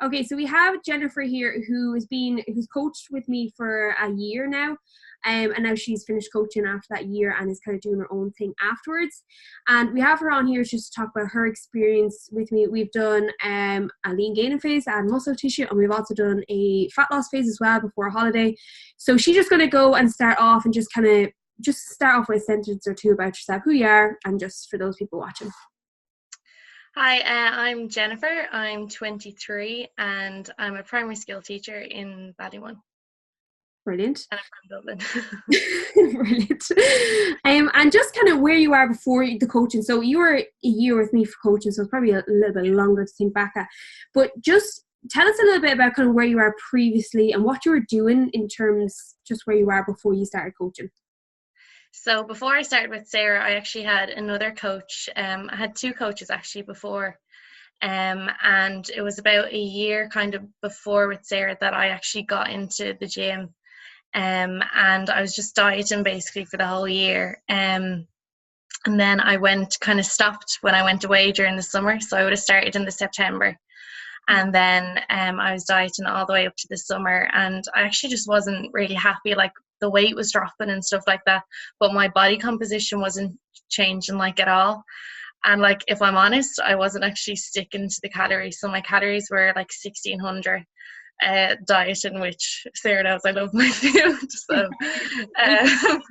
Okay, so we have Jennifer here who's coached with me for a year now. And now she's finished coaching after that year and is kind of doing her own thing afterwards. And we have her on here just to talk about her experience with me. We've done a lean gaining phase and muscle tissue, and we've also done a fat loss phase as well before a holiday. So she's just going to go and start off and just start off with a sentence or two about yourself, who you are, and just for those people watching. Hi, I'm Jennifer. I'm 23 and I'm a primary school teacher in Ballymun. Brilliant. And I'm from Dublin. Brilliant. And just kind of where you are before the coaching. So you were a year with me for coaching, so it's probably a little bit longer to think back at. But just tell us a little bit about kind of where you are previously and what you were doing in terms just where you are before you started coaching. So before I started with Sarah, I actually had another coach. I had two coaches actually before. And it was about a year kind of before with Sarah that I actually got into the gym. And I was just dieting basically for the whole year. And then I stopped when I went away during the summer. So I would have started in the September. And then I was dieting all the way up to the summer. And I actually just wasn't really happy. Like, the weight was dropping and stuff like that, but my body composition wasn't changing like at all. And like, if I'm honest, I wasn't actually sticking to the calories. So my calories were like 1600 dieting, which Sarah knows I love my food. So I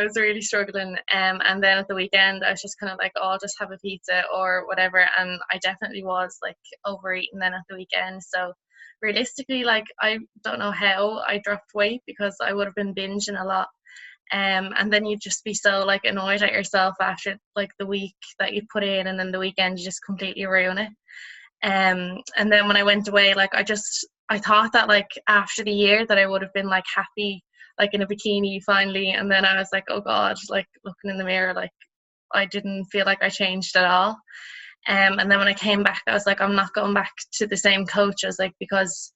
was really struggling. And then at the weekend I was just kind of like, oh, I'll just have a pizza or whatever. And I definitely was like overeating then at the weekend. So realistically, like, I don't know how I dropped weight because I would have been binging a lot. And then you'd just be so like annoyed at yourself after like the week that you put in, and then the weekend you just completely ruin it. And then when I went away, like, I thought that like after the year that I would have been like happy, like in a bikini finally. And then I was like, oh God, like looking in the mirror, like I didn't feel like I changed at all. And then when I came back, I was like, I'm not going back to the same coach. I was like, because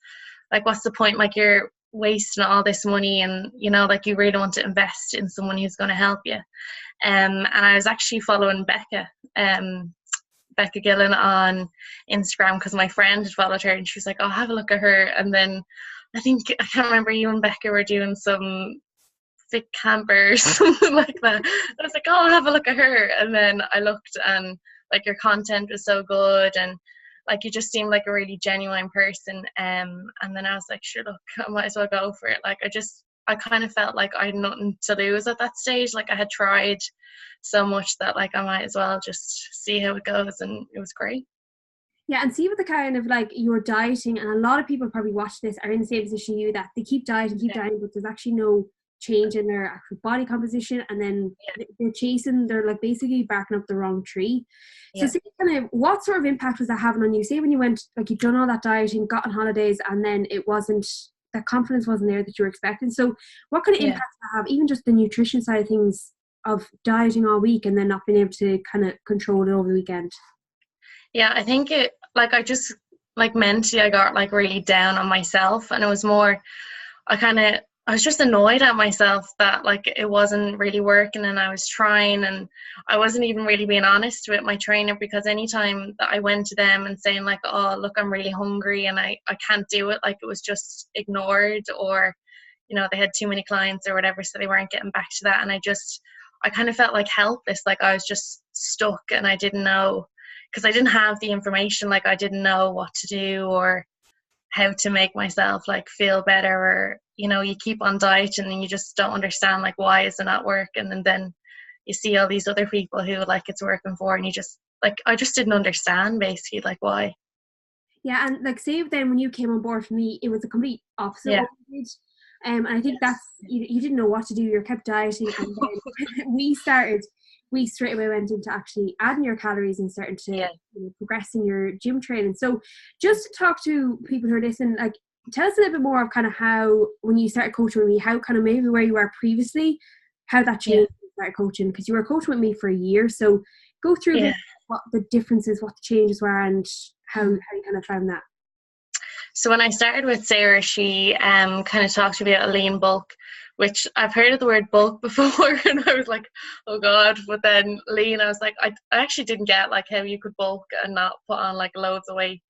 like, what's the point? Like, you're wasting all this money, and you know, like, you really want to invest in someone who's going to help you. And I was actually following Becca Gillen on Instagram because my friend had followed her, and she was like, oh, have a look at her. And then I can't remember, you and Becca were doing some fit camper or something like that. I was like, oh, I'll have a look at her. And then I looked, and like, your content was so good, and like, you just seemed like a really genuine person. And then I was like, sure, look, I might as well go for it. Like, I kind of felt like I had nothing to lose at that stage. Like, I had tried so much that like I might as well just see how it goes, and it was great. Yeah, and see with the kind of like you're dieting, and a lot of people probably watch this are in the same position you, that they keep dieting, but there's actually no change in their actual body composition, and then they're like basically barking up the wrong tree. So see, kind of what sort of impact was that having on you? Say when you went, like, you've done all that dieting, got on holidays, and then that confidence wasn't there that you were expecting. So what kind of impact does that have, even just the nutrition side of things, of dieting all week and then not being able to kind of control it over the weekend? Yeah, I think it, like, I just, like, mentally I got like really down on myself, and it was more, I was just annoyed at myself that like it wasn't really working, and I was trying, and I wasn't even really being honest with my trainer, because anytime that I went to them and saying like, oh, look, I'm really hungry and I can't do it, like, it was just ignored, or, you know, they had too many clients or whatever, so they weren't getting back to that. And I kind of felt like helpless, like I was just stuck, and I didn't know, because I didn't have the information, like I didn't know what to do or how to make myself like feel better, or, you know, you keep on dieting and you just don't understand like, why is it not working? And then you see all these other people who like it's working for, and you just like, I just didn't understand basically like why. Yeah, and like, say then when you came on board, for me it was a complete opposite. And I think that's, you didn't know what to do, you kept dieting, and then we straight away went into actually adding your calories and starting to progressing your gym training. So just to talk to people who are listening, like, tell us a little bit more of kind of how, when you started coaching with me, how kind of maybe where you were previously, how that changed when you started coaching, because you were coaching with me for a year. So go through what the differences, what the changes were, and how you kind of found that. So when I started with Sarah, she kind of talked about a lean bulk, which I've heard of the word bulk before, and I was like, oh God. But then lean, I was like, I actually didn't get like how you could bulk and not put on like loads of weight.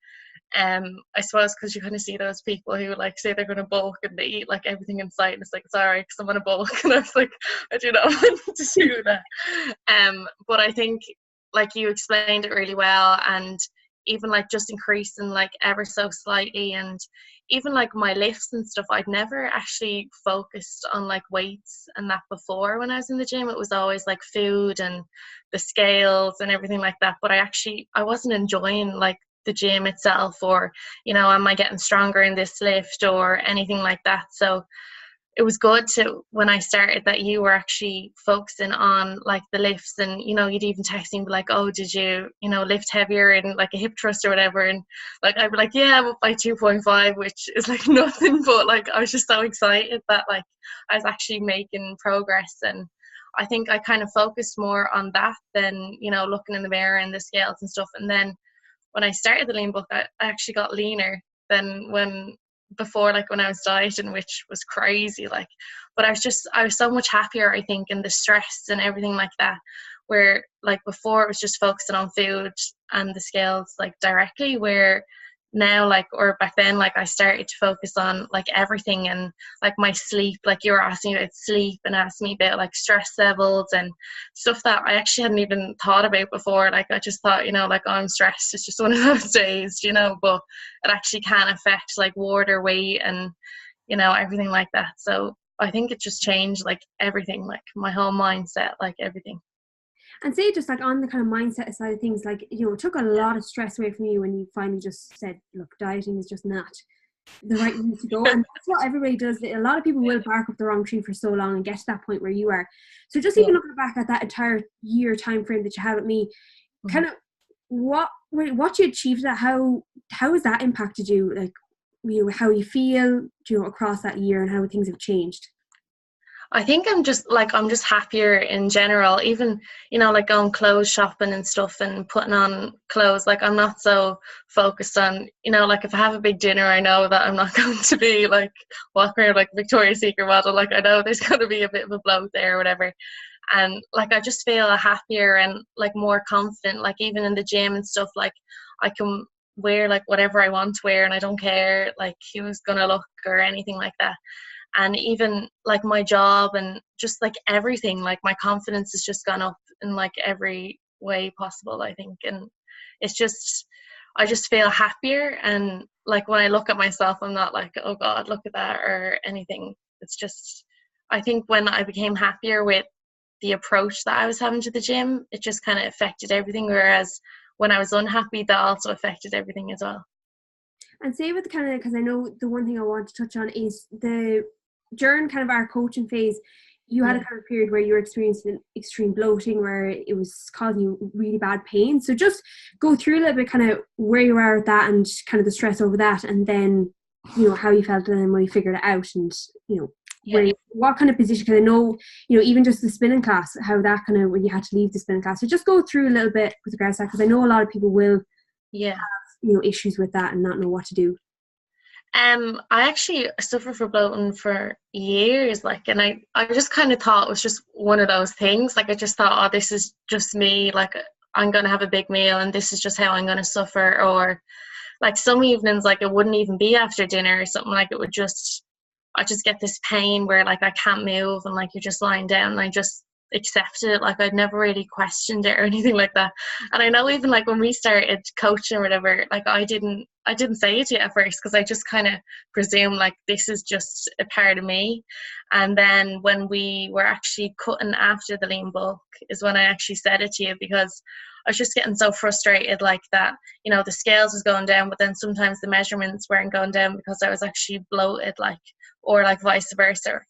I suppose because you kind of see those people who like say they're going to bulk and they eat like everything in sight, and it's like, it's alright because I'm going to bulk, and I was like, I do not want to do that. But I think like you explained it really well, and even like just increasing like ever so slightly, and even like my lifts and stuff, I'd never actually focused on like weights and that before when I was in the gym. It was always like food and the scales and everything like that, but I wasn't enjoying like the gym itself, or am I getting stronger in this lift or anything like that. So it was good to, when I started, that you were actually focusing on like the lifts, and you'd even text me like, oh, did you lift heavier in like a hip thrust or whatever, and like I'd be like, yeah, I'm up by 2.5, which is like nothing, but like I was just so excited that like I was actually making progress. And I think I kind of focused more on that than looking in the mirror and the scales and stuff. And then when I started the lean bulk, I actually got leaner than before, like when I was dieting, which was crazy. Like, but I was so much happier, I think, in the stress and everything like that. Where like before it was just focusing on food and the scales like directly, where now like, or back then, like I started to focus on like everything, and like my sleep, like you were asking about sleep and asking me about like stress levels and stuff that I actually hadn't even thought about before. Like I just thought, like, oh, I'm stressed, it's just one of those days, but it actually can affect like water weight and everything like that. So I think it just changed like everything, like my whole mindset, like everything. And say just like on the kind of mindset side of things, like, it took a lot of stress away from you when you finally just said, look, dieting is just not the right way to go. And that's what everybody does. A lot of people will bark up the wrong tree for so long and get to that point where you are. So just even looking back at that entire year time frame that you had with me, kind of what you achieved, that how has that impacted you, like, how you feel, across that year, and how things have changed? I think I'm just happier in general, even, like going clothes shopping and stuff and putting on clothes. Like I'm not so focused on, like if I have a big dinner, I know that I'm not going to be like walking around like Victoria's Secret model. Like I know there's going to be a bit of a bloat there or whatever. And like I just feel happier and like more confident, like even in the gym and stuff, like I can wear like whatever I want to wear and I don't care like who's going to look or anything like that. And even like my job and just like everything, like my confidence has just gone up in like every way possible, I think. And it's just, I just feel happier. And like when I look at myself, I'm not like, oh God, look at that or anything. It's just, I think when I became happier with the approach that I was having to the gym, it just kind of affected everything. Whereas when I was unhappy, that also affected everything as well. And say with the kind of, because I know the one thing I want to touch on is during kind of our coaching phase, you had a kind of period where you were experiencing extreme bloating, where it was causing you really bad pain. So just go through a little bit kind of where you are with that and kind of the stress over that, and then how you felt, and then when you figured it out, and what kind of position, because I know even just the spinning class, how that kind of, when you had to leave the spinning class. So just go through a little bit with regards to that, because I know a lot of people will have issues with that and not know what to do. I actually suffered from bloating for years, like, and I just kind of thought it was just one of those things. Like I just thought, oh, this is just me, like I'm gonna have a big meal and this is just how I'm gonna suffer. Or like some evenings, like it wouldn't even be after dinner or something, like it would just, I just get this pain where like I can't move, and like you're just lying down, and I just accepted it. Like I'd never really questioned it or anything like that. And I know even like when we started coaching or whatever, like I didn't say it to you at first, because I just kind of presumed like this is just a part of me. And then when we were actually cutting after the lean bulk is when I actually said it to you, because I was just getting so frustrated, like that, the scales was going down, but then sometimes the measurements weren't going down because I was actually bloated, like, or like vice versa.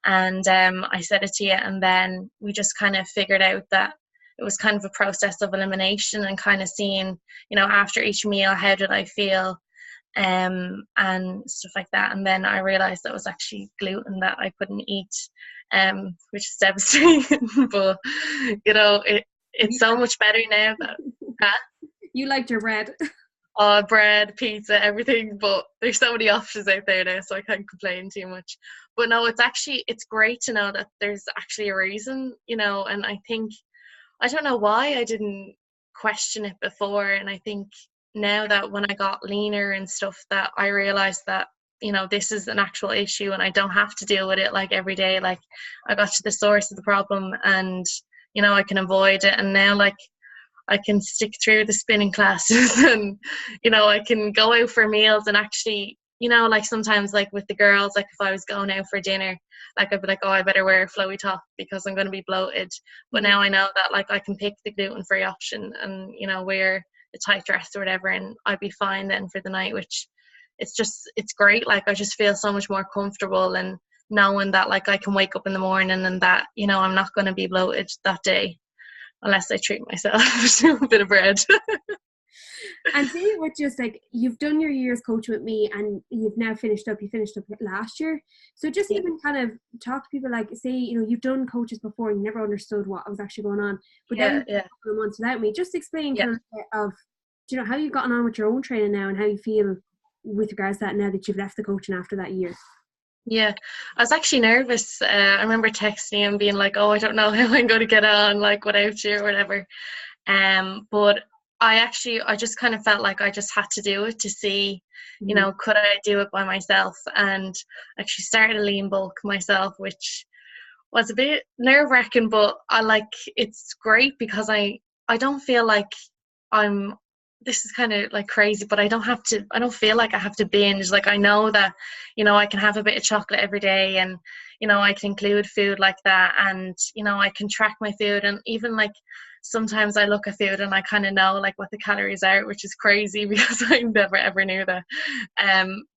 And I said it to you, and then we just kind of figured out that it was kind of a process of elimination and kind of seeing, after each meal, how did I feel, and stuff like that. And then I realized that it was actually gluten that I couldn't eat, which is devastating. But it's so much better now that you liked your bread. Bread, pizza, everything, but there's so many options out there now, so I can't complain too much. But no, it's great to know that there's actually a reason, and I think, I don't know why I didn't question it before, and I think now that when I got leaner and stuff, that I realized that, you know, this is an actual issue and I don't have to deal with it like every day. Like, I got to the source of the problem, and, you know, I can avoid it. And now, like, I can stick through the spinning classes and, you know, I can go out for meals and actually, you know, like sometimes like with the girls, like if I was going out for dinner, like I'd be like, oh, I better wear a flowy top because I'm going to be bloated. But now I know that like I can pick the gluten-free option and, you know, wear a tight dress or whatever, and I'd be fine then for the night, which it's great. Like, I just feel so much more comfortable and knowing that like I can wake up in the morning and that, you know, I'm not going to be bloated that day unless I treat myself to a bit of bread. And say with just like, you've done your year's coaching with me and you've now finished up last year. So just even kind of talk to people, like, say, you know, you've done coaches before and you never understood what was actually going on. But then a couple of months without me, just explain kind of, you know, how you've gotten on with your own training now and how you feel with regards to that now that you've left the coaching after that year. Yeah, I was actually nervous. I remember texting and being like, oh, I don't know how I'm going to get on, like, without you or whatever. But I just kind of felt like I just had to do it to see, you know, could I do it by myself? And actually started a lean bulk myself, which was a bit nerve-wracking, but it's great because I don't feel like this is kind of like crazy, but I don't feel like I have to binge. Like, I know that, you know, I can have a bit of chocolate every day, and, you know, I can include food like that, and, you know, I can track my food, and even like sometimes I look at food and I kind of know like what the calories are, which is crazy because I never ever knew that.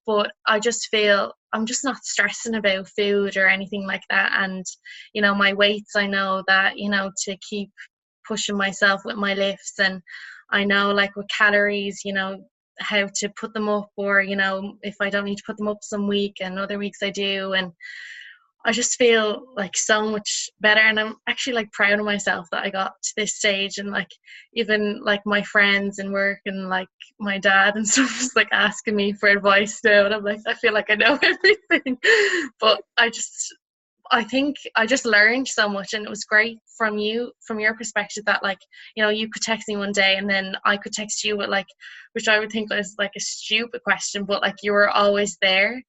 But I just feel I'm just not stressing about food or anything like that. And, you know, my weights, I know that, you know, to keep pushing myself with my lifts, and I know like with calories, you know, how to put them up, or, you know, if I don't need to put them up some week and other weeks I do. And I just feel like so much better, and I'm actually like proud of myself that I got to this stage. And like, even like my friends and work and like my dad and stuff is like asking me for advice now, and I'm like, I feel like I know everything. But I think I just learned so much, and it was great from your perspective that, like, you know, you could text me one day and then I could text you with like, which I would think was like a stupid question, but like you were always there.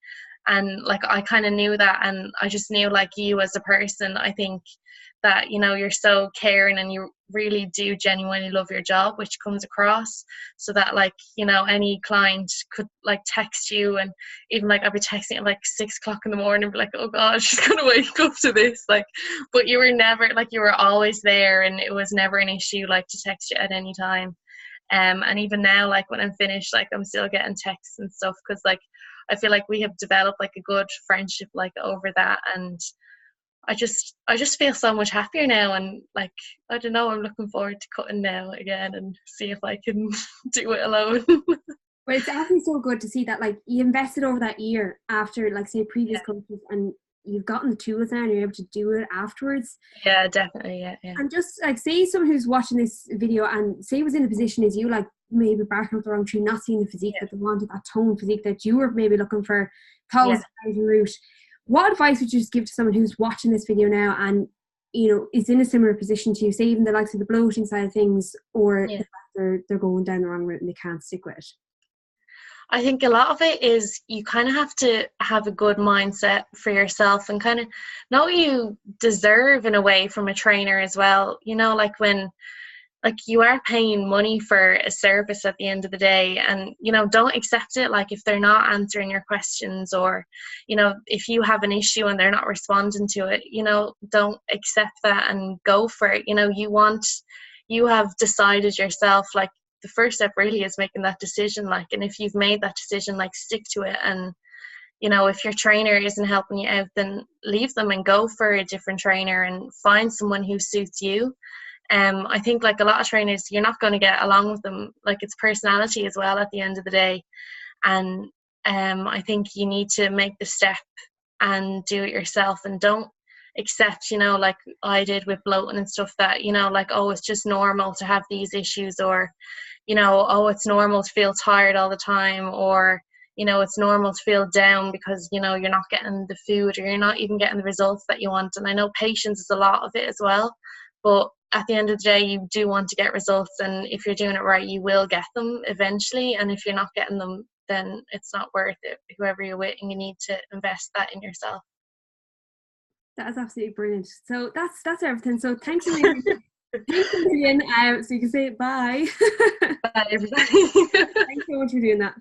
And like, I kind of knew that, and I just knew like you as a person, I think that, you know, you're so caring and you really do genuinely love your job, which comes across. So that, like, you know, any client could like text you, and even like I'd be texting at like 6 o'clock in the morning and be like, oh god, she's gonna wake up to this, like, but you were never like, you were always there, and it was never an issue like to text you at any time. And even now, like when I'm finished, like I'm still getting texts and stuff, because like I feel like we have developed like a good friendship like over that. And I just feel so much happier now, and like, I don't know, I'm looking forward to cutting now again and see if I can do it alone. But it's actually so good to see that like you invested over that year after, like, say, previous coaches, and you've gotten the tools now and you're able to do it afterwards. Yeah, definitely. Yeah. And just like, say someone who's watching this video and say was in a position as you, like maybe barking up the wrong tree, not seeing the physique that they wanted, that tone physique that you were maybe looking for, thought was the route. What advice would you just give to someone who's watching this video now and, you know, is in a similar position to you, say even the likes of the bloating side of things, or the fact they're going down the wrong route and they can't stick with it? I think a lot of it is you kind of have to have a good mindset for yourself and kind of know you deserve in a way from a trainer as well. You know, like when, like, you are paying money for a service at the end of the day, and, you know, don't accept it. Like, if they're not answering your questions, or, you know, if you have an issue and they're not responding to it, you know, don't accept that and go for it. You know, you have decided yourself, like, the first step really is making that decision, like, and if you've made that decision, like, stick to it. And, you know, if your trainer isn't helping you out, then leave them and go for a different trainer and find someone who suits you. I think, like, a lot of trainers, you're not going to get along with them. Like, it's personality as well at the end of the day. And I think you need to make the step and do it yourself, and don't accept, you know, like I did with bloating and stuff, that, you know, like, oh, it's just normal to have these issues, or, you know, oh, it's normal to feel tired all the time, or, you know, it's normal to feel down because, you know, you're not getting the food, or you're not even getting the results that you want. And I know patience is a lot of it as well, but at the end of the day, you do want to get results, and if you're doing it right, you will get them eventually. And if you're not getting them, then it's not worth it. Whoever you're with, and you need to invest that in yourself. That is absolutely brilliant. So that's everything. So thanks a million. Thanks a million. So you can say bye. Bye, everybody. Thanks so much for doing that.